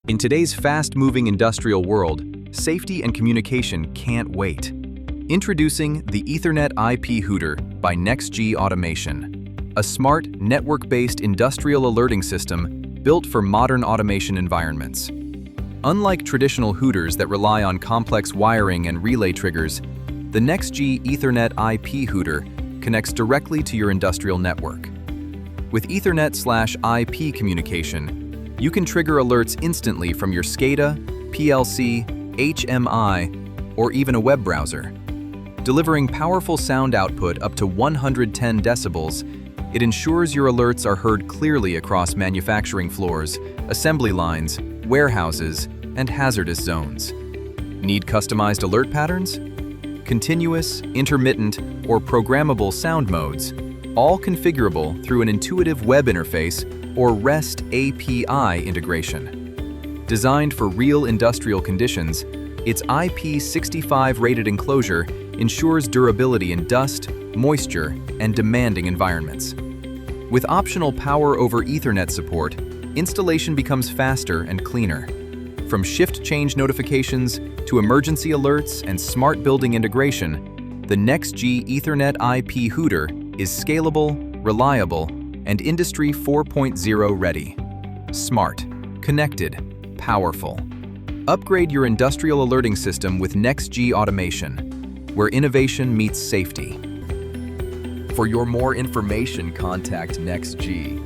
In today's fast-moving industrial world, safety and communication can't wait. Introducing the Ethernet IP Hooter by Nex-G Automation, a smart, network-based industrial alerting system built for modern automation environments. Unlike traditional Hooters that rely on complex wiring and relay triggers, the Nex-G Ethernet IP Hooter connects directly to your industrial network. With Ethernet/IP communication, you can trigger alerts instantly from your SCADA, PLC, HMI, or even a web browser. Delivering powerful sound output up to 110 decibels, it ensures your alerts are heard clearly across manufacturing floors, assembly lines, warehouses, and hazardous zones. Need customized alert patterns? Continuous, intermittent, or programmable sound modes, all configurable through an intuitive web interface or REST API integration. Designed for real industrial conditions, its IP65 rated enclosure ensures durability in dust, moisture, and demanding environments. With optional Power over Ethernet support, installation becomes faster and cleaner. From shift change notifications to emergency alerts and smart building integration, the Nex-G Ethernet IP Hooter is scalable, reliable, and Industry 4.0 ready. Smart, connected, powerful. Upgrade your industrial alerting system with Nex-G Automation, where innovation meets safety. For your more information, contact Nex-G.